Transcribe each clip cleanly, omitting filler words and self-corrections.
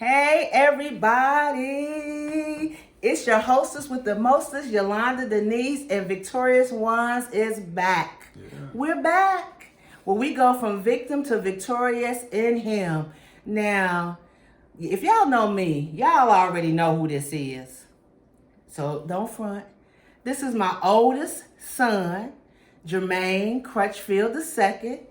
Hey everybody! It's your hostess with the mostest, Yolanda Denise, and Victorious Ones is back. Yeah. We're back. Where we go from victim to victorious in Him. Now, if y'all know me, y'all already know who this is. So don't front. This is my oldest son, Jermaine Crutchfield II,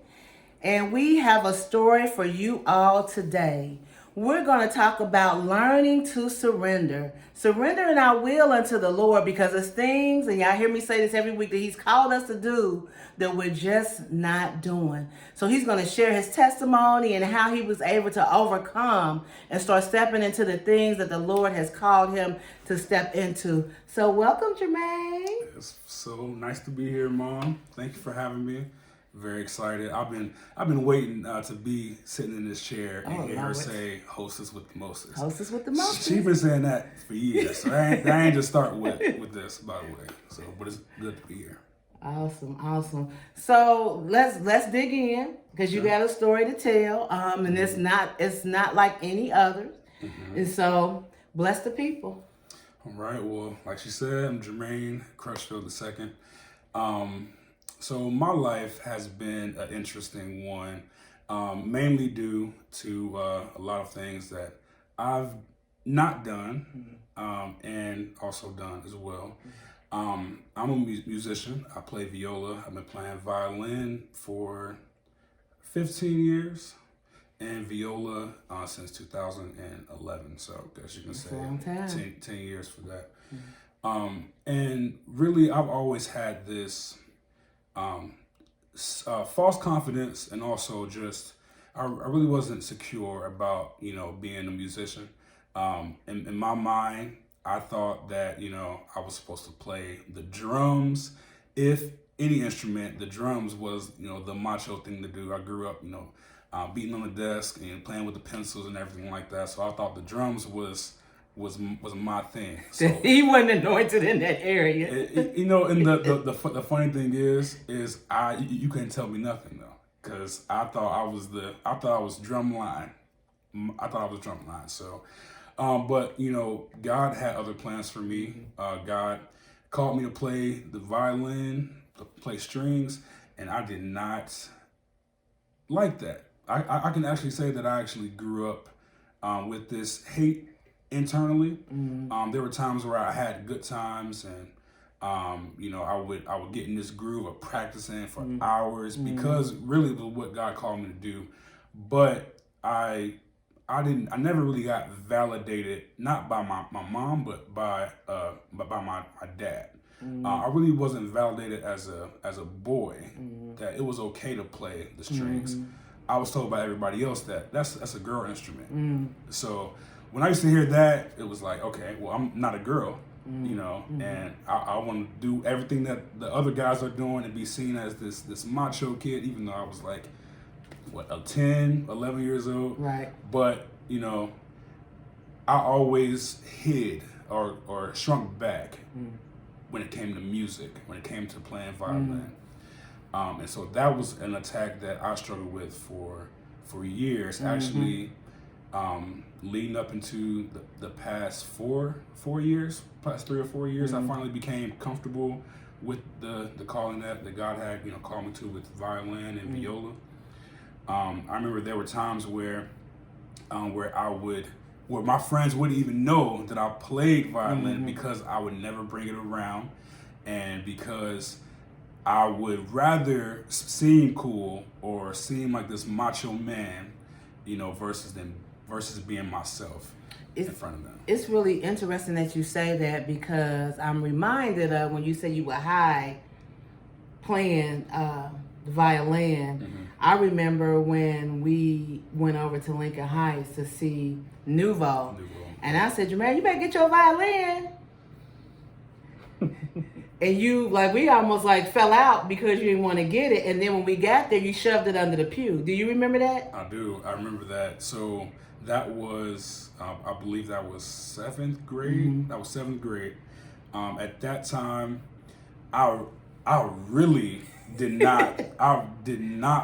and we have a story for you all today. We're going to talk about learning to surrender. Surrendering our will unto the Lord, because there's things, and y'all hear me say this every week, that He's called us to do that we're just not doing. So He's going to share His testimony and how He was able to overcome and start stepping into the things that the Lord has called him to step into. So welcome, Jermaine. It's so nice to be here, Mom. Thank you for having me. Very excited. I've been waiting to be sitting in this chair and hear her say "hostess with the mostest." Hostess with the mostest. She's been saying that for years. So I ain't just start with this, by the way. So, but it's good to be here. Awesome. So let's dig in, because you got a story to tell, and it's not like any others, and so bless the people. All right. Well, like she said, I'm Jermaine Crutchfield II. So my life has been an interesting one, mainly due to a lot of things that I've not done, and also done as well. I'm a musician. I play viola. I've been playing violin for 15 years and viola since 2011. So I guess you can say 10 years for that. And really, I've always had this false confidence, and also just I really wasn't secure about being a musician. In my mind, I thought that I was supposed to play the drums. If any instrument, the drums was the macho thing to do. I grew up beating on the desk and playing with the pencils and everything like that. So I thought the drums was my thing. So he wasn't anointed in that area. And the funny thing is you couldn't tell me nothing though, because I thought I was drumline. I thought I was drumline. So, but God had other plans for me. God called me to play the violin, to play strings, and I did not like that. I can actually say that I actually grew up with this hate internally. There were times where I had good times, and I would get in this groove of practicing for hours, because really was what God called me to do. But I never really got validated, not by my mom, but by my dad. I really wasn't validated as a boy that it was okay to play the strings. I was told by everybody else that that's a girl instrument. So when I used to hear that, it was like, okay, well, I'm not a girl, and I want to do everything that the other guys are doing and be seen as this macho kid, even though I was like, 10, 11 years old. Right. But, I always hid or shrunk back when it came to music, when it came to playing violin. And so that was an attack that I struggled with for years, actually. Leading up into the past 4 years, past 3 or 4 years, I finally became comfortable with the calling that God had, called me to with violin and viola. I remember there were times where my friends wouldn't even know that I played violin, because I would never bring it around, and because I would rather seem cool or seem like this macho man, versus being myself in front of them. It's really interesting that you say that, because I'm reminded of when you say you were high playing the violin. I remember when we went over to Lincoln Heights to see Nouveau. And I said, Jermaine, you better get your violin. And we almost fell out because you didn't want to get it. And then when we got there, you shoved it under the pew. Do you remember that? I do. I remember that. So that was, I believe that was 7th grade. That was 7th grade. At that time, I really did not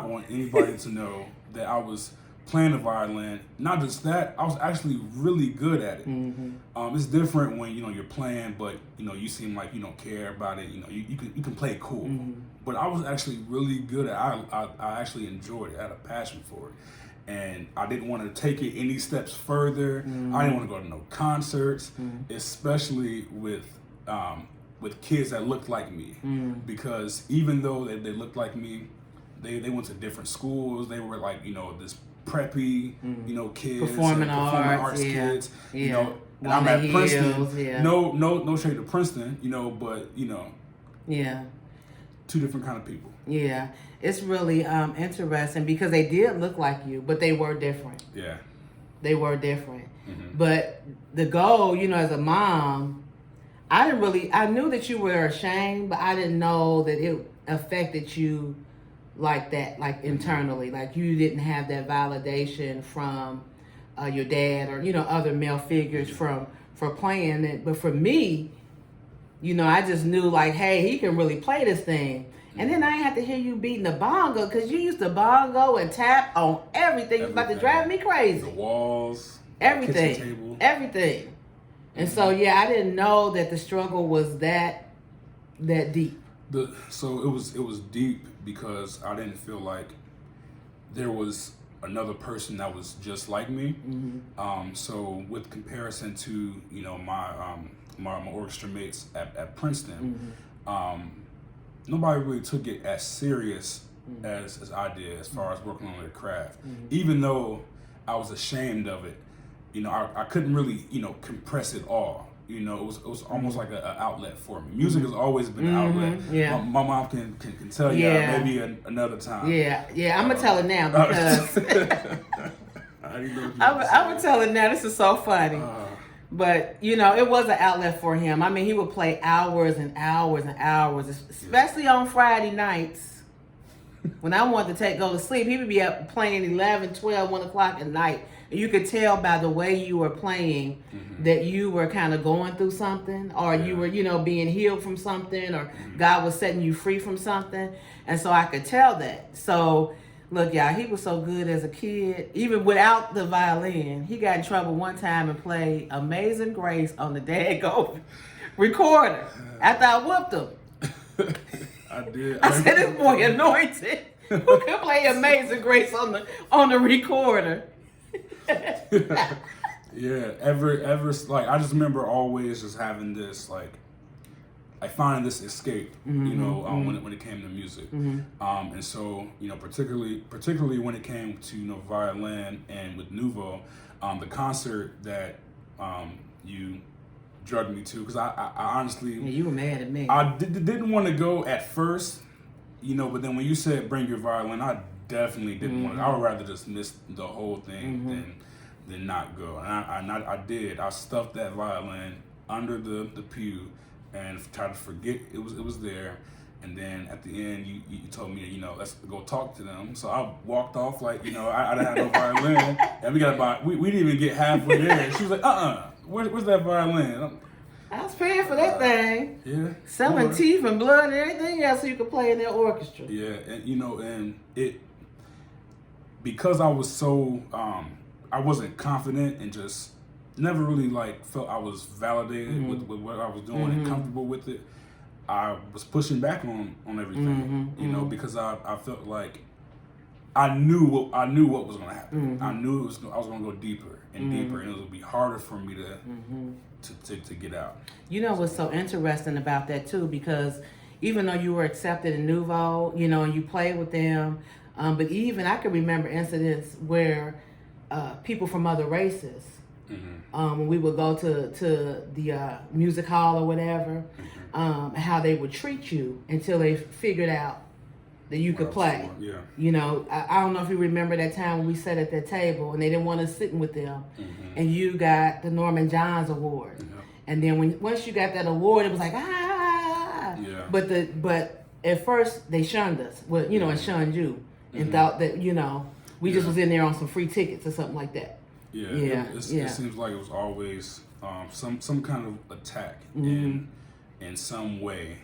want anybody to know that I was playing the violin. Not just that, I was actually really good at it. It's different when you're playing, but you seem like you don't care about it. You can play it cool. But I was actually really good at it. I actually enjoyed it. I had a passion for it. And I didn't want to take it any steps further. I didn't want to go to no concerts, especially with kids that looked like me. Because even though they looked like me, they went to different schools. They were like, this preppy, kids, Performing arts kids, yeah. And I'm at Princeton. Yeah. No shade to Princeton, but yeah, two different kind of people. Yeah, it's really interesting because they did look like you, but they were different. Yeah, they were different. But the goal, as a mom, I knew that you were ashamed, but I didn't know that it affected you like that, like internally, like you didn't have that validation from your dad or other male figures for playing it. But for me, I just knew like, hey, he can really play this thing. And then I ain't have to hear you beating the bongo because you used to bongo and tap on everything. It's about to drive me crazy. The walls, everything, the kitchen table. Everything. And so I didn't know that the struggle was that deep. So it was deep because I didn't feel like there was another person that was just like me. So with comparison to my orchestra mates at Princeton, nobody really took it as serious as I did as far as working on their craft. Even though I was ashamed of it, I couldn't really compress it all. It was almost like an outlet for me. Music has always been an outlet. Yeah. My mom can tell you maybe another time. Yeah. I'm gonna tell her now because I'm gonna tell her now. This is so funny. But it was an outlet for him. I mean, he would play hours and hours and hours, especially on Friday nights. When I wanted to go to sleep, he would be up playing 11, 12, 1 o'clock at night. And you could tell by the way you were playing that you were kind of going through something, or you were, being healed from something, or God was setting you free from something. And so I could tell that. So, look, y'all, he was so good as a kid. Even without the violin, he got in trouble one time and played Amazing Grace on the daggone recorder after I whooped him. I did. I said, this boy anointed. Who can play Amazing Grace on the recorder? Yeah, ever like I just remember always just having this like finding this escape, when it came to music, and so particularly when it came to violin and with Nouveau, the concert that you drugged me to, because I honestly you were mad at me. I didn't want to go at first, but then when you said bring your violin, I definitely didn't want to. I would rather just miss the whole thing than not go. And I did. I stuffed that violin under the pew and tried to forget it was there. And then at the end, you told me, let's go talk to them. So I walked off like, I didn't have no violin. And we didn't even get halfway there. She was like, where's that violin? I was paying for that thing. Yeah. Selling teeth and blood and everything else so you could play in their orchestra. Yeah, and and it, because I was so I wasn't confident and just never really felt I was validated with what I was doing and comfortable with it. I was pushing back on everything, because I felt like I knew what was going to happen. I knew I was going to go deeper and deeper, and it would be harder for me to get out. What's so interesting about that too, because even though you were accepted in Nouveau, and you played with them, but even I can remember incidents where people from other races, when we would go to the music hall or whatever, how they would treat you until they figured out that you could play. Yeah. I don't know if you remember that time when we sat at that table and they didn't want us sitting with them, and you got the Norman Johns Award. And then once you got that award, it was like Yeah. But at first they shunned us, and shunned you, and thought that we just was in there on some free tickets or something like that. Yeah. It seems like it was always some kind of attack in some way,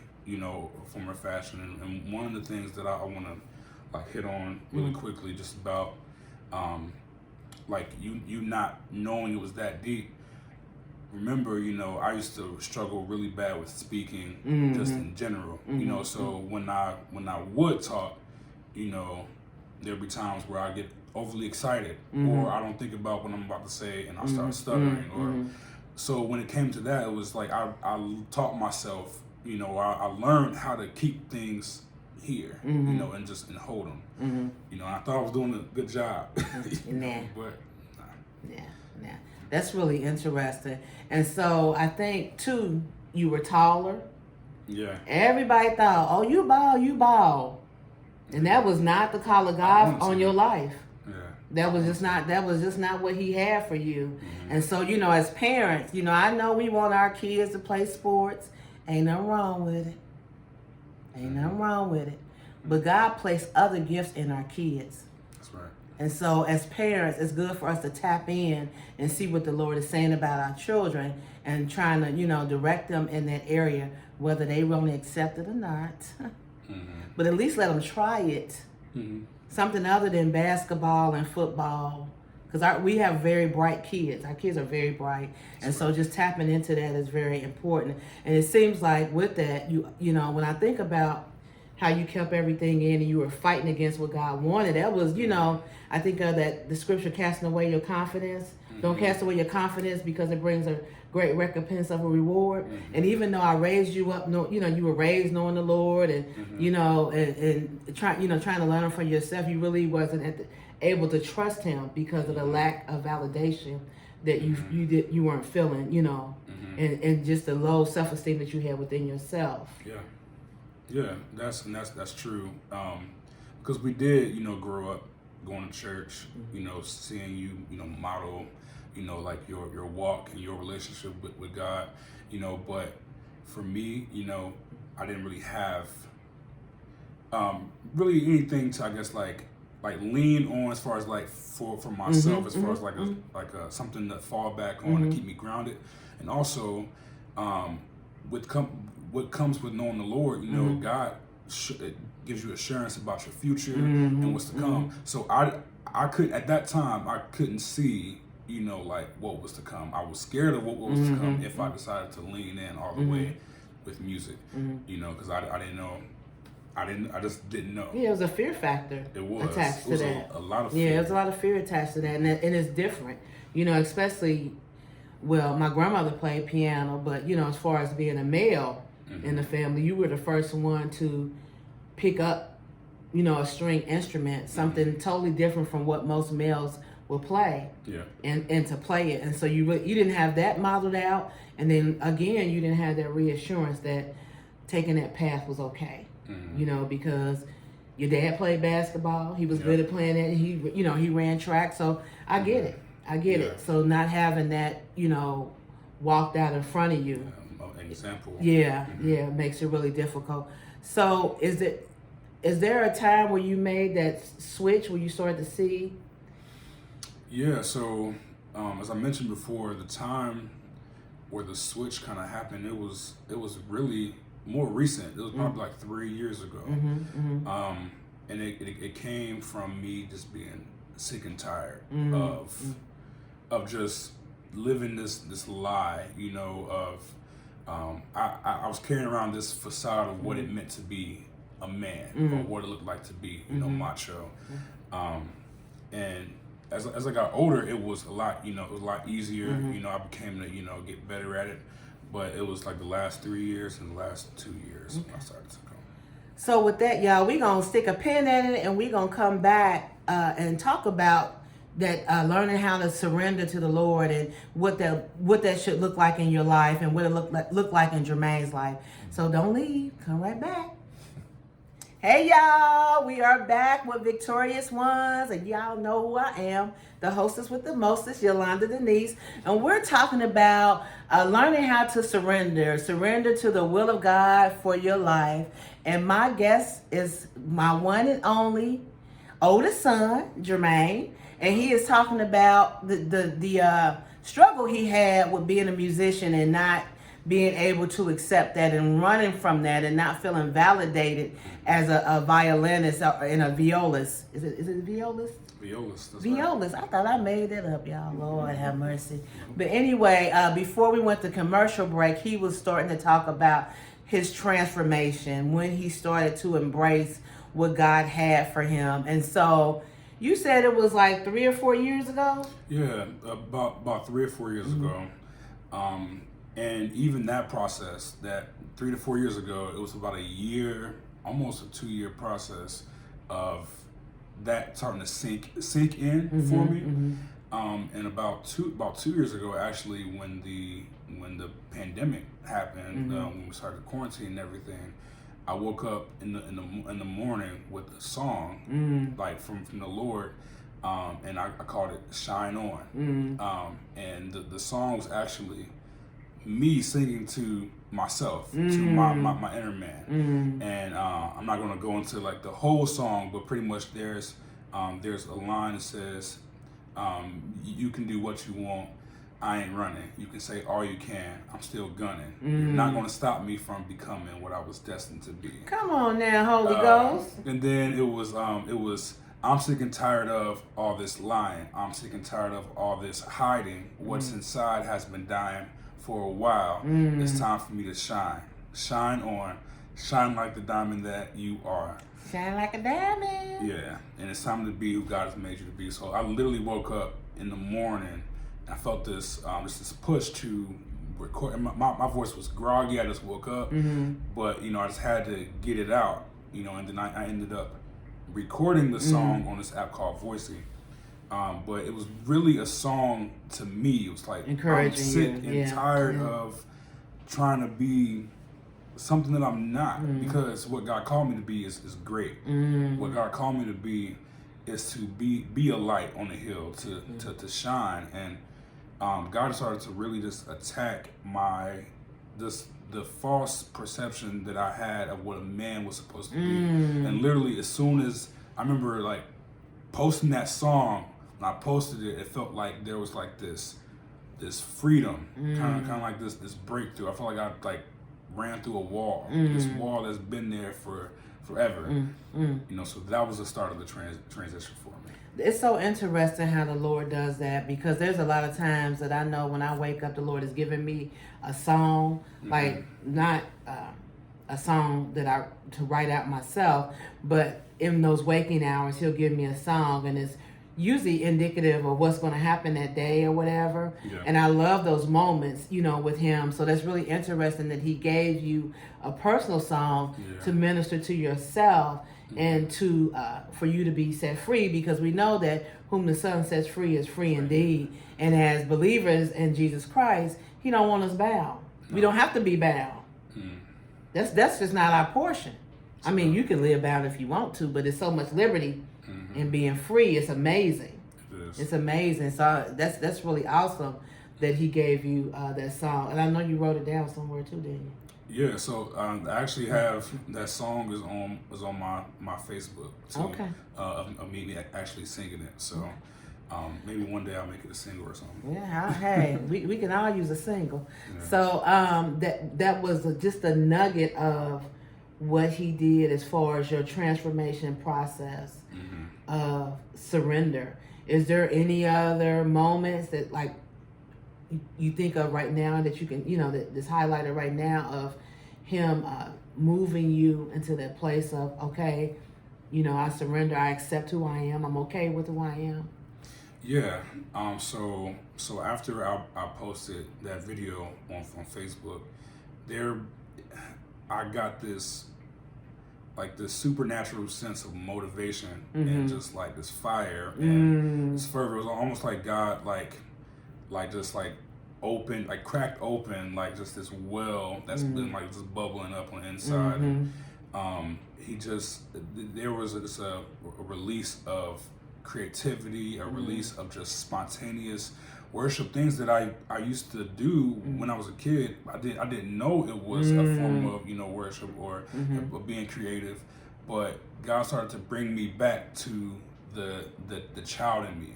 form or fashion. And one of the things that I want to hit on really quickly, just about like you not knowing it was that deep. Remember, I used to struggle really bad with speaking, just in general. So when I would talk, there'd be times where I get overly excited, or I don't think about what I'm about to say, and I start stuttering. Or so when it came to that, it was like I taught myself. I learned how to keep things here, and hold them. And I thought I was doing a good job. Nah. But Yeah. That's really interesting. And so I think too, you were taller. Yeah. Everybody thought, oh, you bald. And that was not the call of God on your life. Yeah. That was just not what he had for you. And so, as parents, I know we want our kids to play sports. Ain't nothing wrong with it. But God placed other gifts in our kids. That's right. And so as parents, it's good for us to tap in and see what the Lord is saying about our children and trying to, direct them in that area, whether they really accept it or not. But at least let them try it. Something other than basketball and football. Because we have very bright kids. Our kids are very bright. And so just tapping into that is very important. And it seems like with that, when I think about how you kept everything in and you were fighting against what God wanted, that was, I think of that the scripture, casting away your confidence. Don't cast away your confidence because it brings a great recompense of a reward. And even though I raised you up, you were raised knowing the Lord and, and trying to learn for yourself, you really wasn't able to trust him because of the lack of validation that you weren't feeling, and just the low self-esteem that you had within yourself. Yeah, that's true. Because we did, grow up going to church, seeing you, model, like your walk and your relationship with God, but for me, I didn't really have really anything to, I guess, like lean on as far as like for myself, as far as like something to fall back on to keep me grounded. And also what comes with knowing the Lord, God it gives you assurance about your future and what's to come. So I couldn't, at that time, I couldn't see, like what was to come. I was scared of what was to come if I decided to lean in all the way with music, because I didn't know. I just didn't know. Yeah, it was a fear factor attached to that. A lot of fear. Yeah, there's a lot of fear attached to that, and it's different. Especially, well, my grandmother played piano, but as far as being a male in the family, you were the first one to pick up, a string instrument, something totally different from what most males will play. Yeah. And to play it, and so you didn't have that modeled out, and then again, you didn't have that reassurance that taking that path was okay. Because your dad played basketball. He was good at playing it. He ran track. So I get it. it. So not having that, walked out in front of you. An example. Yeah, makes it really difficult. So is there a time where you made that switch where you started to see? Yeah. So as I mentioned before, the time where the switch kind of happened, it was really more recent. It was probably like 3 years ago. And it came from me just being sick and tired of just living this lie, of I was carrying around this facade of what it meant to be a man or what it looked like to be, macho. And as I got older, it was a lot, it was a lot easier. I became to, get better at it. But it was like the last 3 years and the last 2 years when I started to come. So with that, y'all, we're going to stick a pin in it and we're going to come back and talk about that learning how to surrender to the Lord and what that should look like in your life and what it look like in Jermaine's life. So don't leave. Come right back. Hey, y'all. We are back with Victorious Ones, and y'all know who I am, the hostess with the mostest, Yolanda Denise, and we're talking about learning how to surrender to the will of God for your life. And my guest is my one and only oldest son, Jermaine, and he is talking about the struggle he had with being a musician and not being able to accept that and running from that and not feeling validated as a violinist and a violist. Is it violist? Violist. That's Violist. I thought I made that up, y'all. Lord have mercy. But anyway, before we went to commercial break, he was starting to talk about his transformation when he started to embrace what God had for him. And so you said it was like 3 or 4 years ago? Yeah, about 3 or 4 years ago. And even that process, that 3 to 4 years ago, it was about a year, almost a 2-year process of that starting to sink in for me. And about two years ago, actually, when the pandemic happened, when we started quarantine and everything, I woke up in the morning with a song like from the Lord, and I called it "Shine On," and the song was actually me singing to myself, to my inner man. And I'm not gonna go into like the whole song, but pretty much there's a line that says, "You can do what you want. I ain't running. You can say all you can. I'm still gunning. You're not gonna stop me from becoming what I was destined to be." Come on now, Holy Ghost. And then it was I'm sick and tired of all this lying. I'm sick and tired of all this hiding. What's inside has been dying for a while. It's time for me to shine. Shine on. Shine like the diamond that you are. Shine like a diamond. Yeah, and it's time to be who God has made you to be. So I literally woke up in the morning. I felt this push to record. My voice was groggy. I just woke up, but I just had to get it out. And then I ended up recording the song on this app called Voicey. But it was really a song to me. It was like encouraging. I'm sick and tired of trying to be something that I'm not, because what God called me to be is great. What God called me to be is to be a light on the hill, to shine. And God started to really just attack the false perception that I had of what a man was supposed to be. And literally, as soon as I remember like posting that song, when I posted it, it felt like there was like this freedom, kind of like this breakthrough. I felt like I like ran through a wall, this wall that's been there for forever. So that was the start of the transition for me. It's so interesting how the Lord does that, because there's a lot of times that I know when I wake up, the Lord has given me a song, like not a song that to write out myself, but in those waking hours, He'll give me a song, and it's usually indicative of what's going to happen that day or whatever. And I love those moments, with Him. So that's really interesting that He gave you a personal song to minister to yourself and to for you to be set free, because we know that whom the Son sets free is free indeed. And as believers in Jesus Christ, He don't want us bound. We don't have to be bound. That's just not our portion. I mean, you can live bound if you want to, but it's so much liberty in being free. It's amazing. It's amazing. So that's really awesome that He gave you that song. And I know you wrote it down somewhere too, didn't you? Yeah, so I actually have that song is on my Facebook too, of me actually singing it. So maybe one day I'll make it a single or something. Yeah, hey, we can all use a single. Yeah. So that was just a nugget of what He did as far as your transformation process of surrender. Is there any other moments that like you think of right now that you can, that's highlighted right now of Him moving you into that place of, okay, I surrender, I accept who I am, I'm okay with who I am? Yeah. So after I posted that video on Facebook, I got this supernatural sense of motivation and just like this fire and this fervor. It was almost like God just opened, like cracked open, like just this well that's been like just bubbling up on the inside. And there was a release of creativity, a release of just spontaneous worship, things that I used to do when I was a kid. I didn't know it was a form of worship or being creative, but God started to bring me back to the child in me.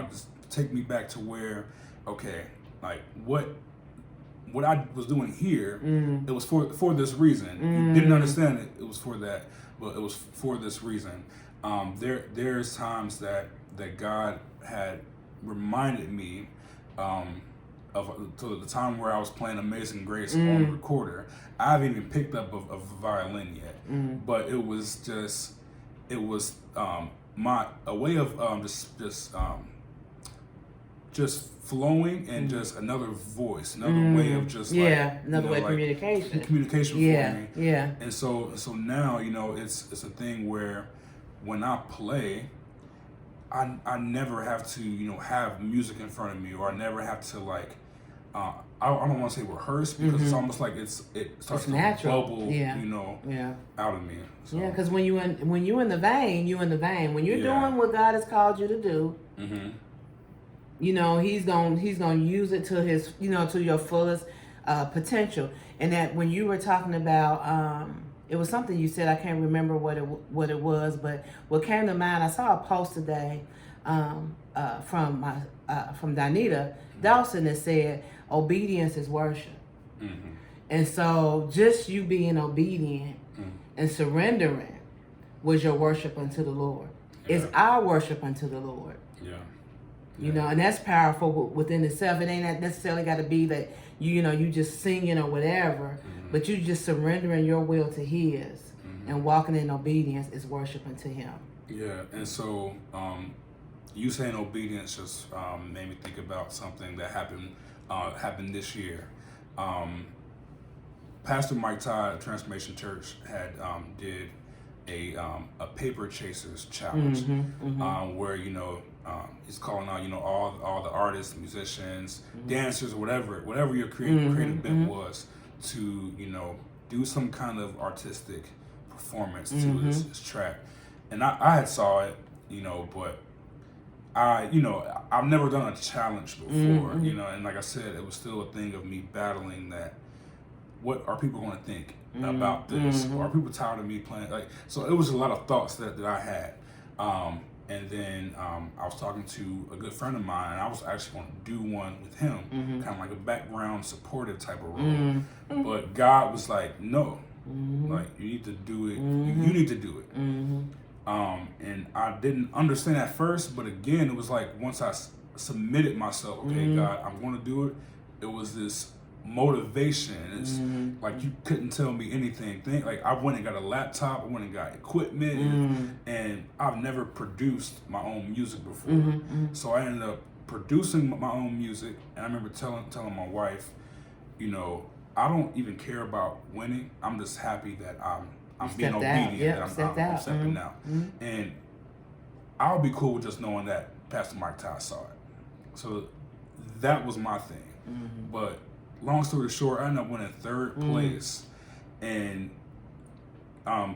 Just take me back to where, okay, like what what I was doing here, it was for this reason. You didn't understand it. It was for that, but it was for this reason. There's times that God had reminded me of to the time where I was playing Amazing Grace on the recorder. I haven't even picked up a violin yet, but it was a way of just flowing and just another voice, another way of just another way of communication. Communication for me. Yeah. And so now, it's a thing where when I play, I never have to, have music in front of me, or I never have to like, I don't want to say rehearse, because it's almost like it starts to bubble, out of me. So. Yeah, because when you in the vein, you in the vein. When you're doing what God has called you to do, He's gonna use it to his, to your fullest potential. And that when you were talking about, it was something you said, I can't remember what it was, but what came to mind, I saw a post today from Donita Dawson that said, obedience is worship. And so just you being obedient and surrendering was your worship unto the Lord. It's our worship unto the Lord. And that's powerful within itself. It ain't necessarily got to be that you just singing or whatever, but you just surrendering your will to His and walking in obedience is worshiping to Him. Yeah, and so you saying obedience just made me think about something that happened this year. Pastor Mike Todd at Transformation Church had did a paper chasers challenge, where he's calling out all the artists, musicians, dancers, whatever your creative bent was, to do some kind of artistic performance to his track. And I had saw it, but I've never done a challenge before, and like I said, it was still a thing of me battling that. What are people going to think about this? Or are people tired of me playing? So it was a lot of thoughts that I had. And then I was talking to a good friend of mine, and I was actually going to do one with him, kind of like a background supportive type of role. But God was like, no, like you need to do it. You need to do it. And I didn't understand at first, but again, it was like once I submitted myself, okay, God, I'm going to do it. It was this motivation. It's like you couldn't tell me anything. Like I went and got a laptop, I went and got equipment, and I've never produced my own music before. So I ended up producing my own music, and I remember telling my wife, I don't even care about winning. I'm just happy that I'm being obedient, I'm stepping out. And I'll be cool with just knowing that Pastor Mike Todd saw it. So that was my thing. But long story short, I ended up winning third place, and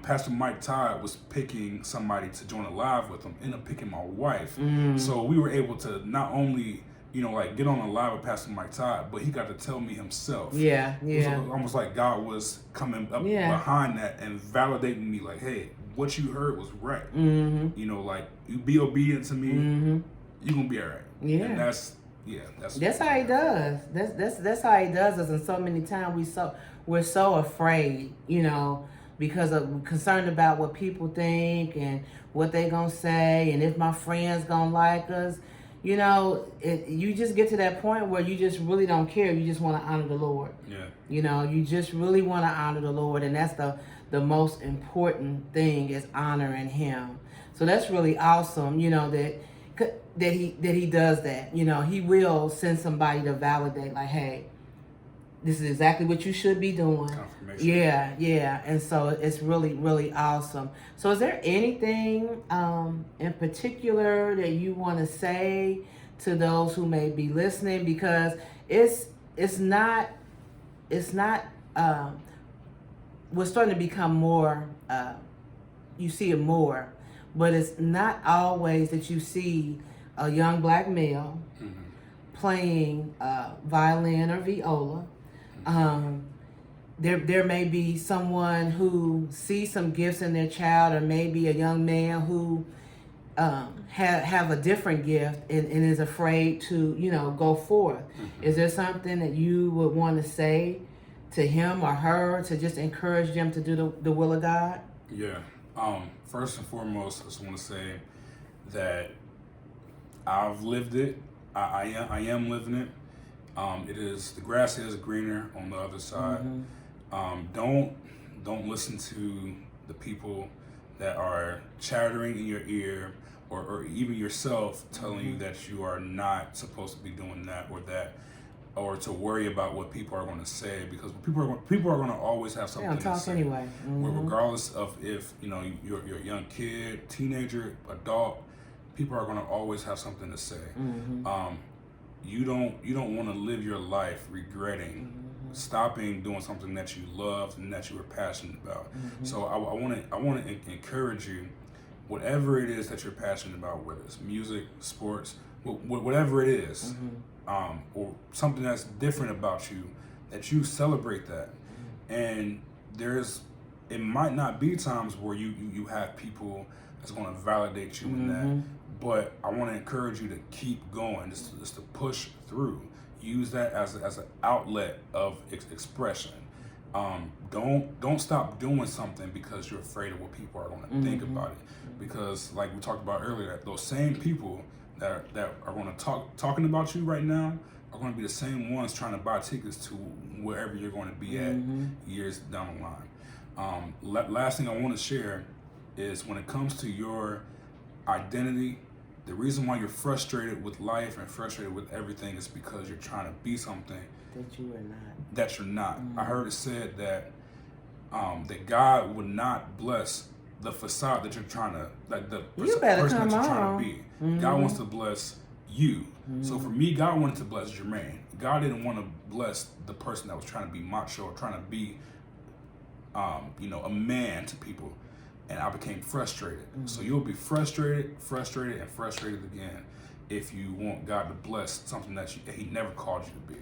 Pastor Mike Todd was picking somebody to join a live with him, ended up picking my wife. So we were able to not only, get on a live with Pastor Mike Todd, but he got to tell me himself. It was almost like God was coming up behind that and validating me, like, hey, what you heard was right. Like, you be obedient to me, you're going to be all right. And that's how he does. That's how he does us. And so many times we're so afraid, because of concerned about what people think and what they gonna say, and if my friends gonna like us. You just get to that point where you just really don't care. You just want to honor the Lord. You just really want to honor the Lord, and that's the most important thing is honoring Him. So that's really awesome. That he does that. He will send somebody to validate, like, hey, this is exactly what you should be doing. Confirmation. Yeah. And so it's really, really awesome. So is there anything in particular that you want to say to those who may be listening? Because it's not we're starting to become more, you see it more, but it's not always that you see a young black male playing violin or viola. There may be someone who sees some gifts in their child, or maybe a young man who have a different gift and is afraid to, go forth. Is there something that you would want to say to him or her to just encourage them to do the will of God? Yeah. First and foremost, I just want to say that I've lived it. I am living it. It is, the grass is greener on the other side. Don't listen to the people that are chattering in your ear, or even yourself telling you that you are not supposed to be doing that or that, or to worry about what people are going to say, because people are going to always have something to say. Anyway. Regardless of if you're a young kid, teenager, adult, people are going to always have something to say. You don't want to live your life regretting stopping doing something that you loved and that you were passionate about. So I want to encourage you, whatever it is that you're passionate about, whether it's music, sports, whatever it is, or something that's different about you, that you celebrate that. And it might not be times where you have people that's going to validate you in that, but I want to encourage you to keep going, just to push through. Use that as an outlet of expression. Don't stop doing something because you're afraid of what people are going to think about it. Because, like we talked about earlier, those same people that are going to talking about you right now are going to be the same ones trying to buy tickets to wherever you're going to be at years down the line. Last thing I want to share is, when it comes to your identity, the reason why you're frustrated with life and frustrated with everything is because you're trying to be something that you're not. I heard it said that that God would not bless the facade that you're trying to, like the person that you're trying to be. God wants to bless you. So for me, God wanted to bless Jermaine. God didn't want to bless the person that was trying to be macho or trying to be a man to people. And I became frustrated. So you'll be frustrated again if you want God to bless something that He never called you to be.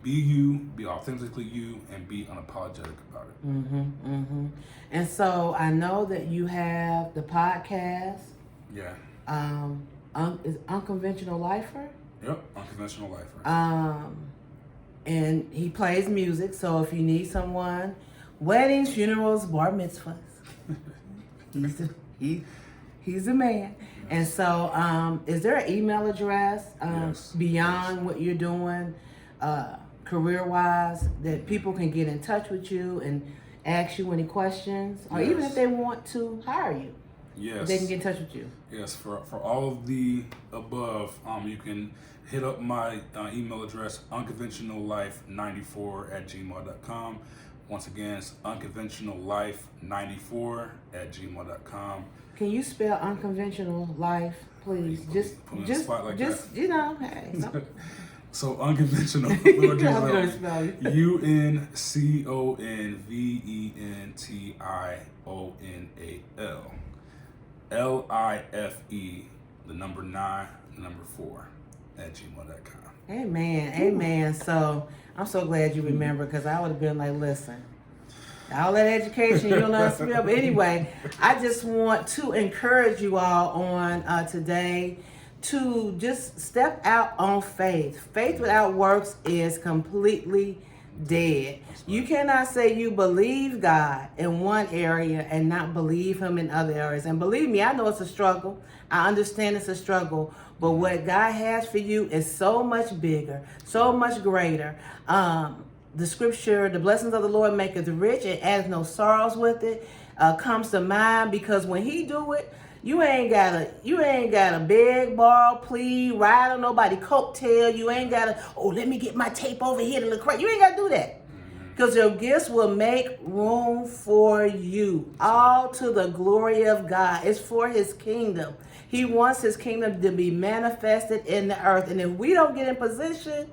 Be you, be authentically you, and be unapologetic about it. And so I know that you have the podcast. Yeah. Is Unconventional Lifer? Yep, Unconventional Lifer. And he plays music. So if you need someone, weddings, funerals, bar mitzvahs. He's a man. And so is there an email address beyond what you're doing career-wise that people can get in touch with you and ask you any questions, or even if they want to hire you? Yes. They can get in touch with you. Yes, for all of the above, you can hit up my email address, unconventionallife94@gmail.com. Once again, it's unconventionallife94@gmail.com. Can you spell unconventional life, please? Just hey. No. So unconventional, Lord Jesus, UNCONVENTIONAL LIFE, the number 9, the number 4 @gmail.com. Amen. So I'm so glad you remember, because I would have been like, listen, all that education, you don't know how to spell. But anyway, I just want to encourage you all on today to just step out on faith. Faith without works is completely dead. You cannot say you believe God in one area and not believe Him in other areas. And believe me, I know it's a struggle. I understand it's a struggle. But what God has for you is so much bigger, so much greater. The scripture, the blessings of the Lord maketh rich and adds no sorrows with it, comes to mind, because when He do it, you ain't gotta beg, borrow, plead, ride on nobody coattail. You ain't gotta, let me get my tape over here to look right. You ain't gotta do that, because your gifts will make room for you, all to the glory of God. It's for His kingdom. He wants His kingdom to be manifested in the earth. And if we don't get in position,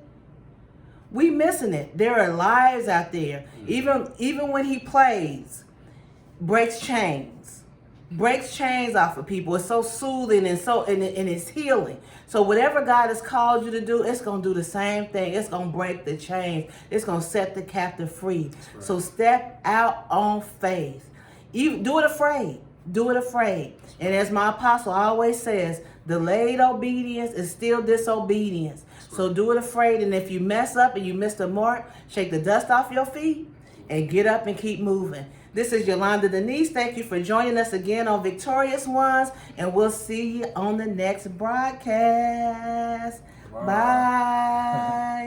we missing it. There are lives out there. Even when He plays, breaks chains off of people. It's so soothing and it's healing. So whatever God has called you to do, it's gonna do the same thing. It's gonna break the chains. It's gonna set the captive free. Right. So step out on faith. Do it afraid. do it afraid. And as my apostle always says, delayed obedience is still disobedience. So do it afraid. And if you mess up and you miss the mark, shake the dust off your feet and get up and keep moving. This is Yolanda Denise. Thank you for joining us again on Victorious Ones. And we'll see you on the next broadcast. Bye.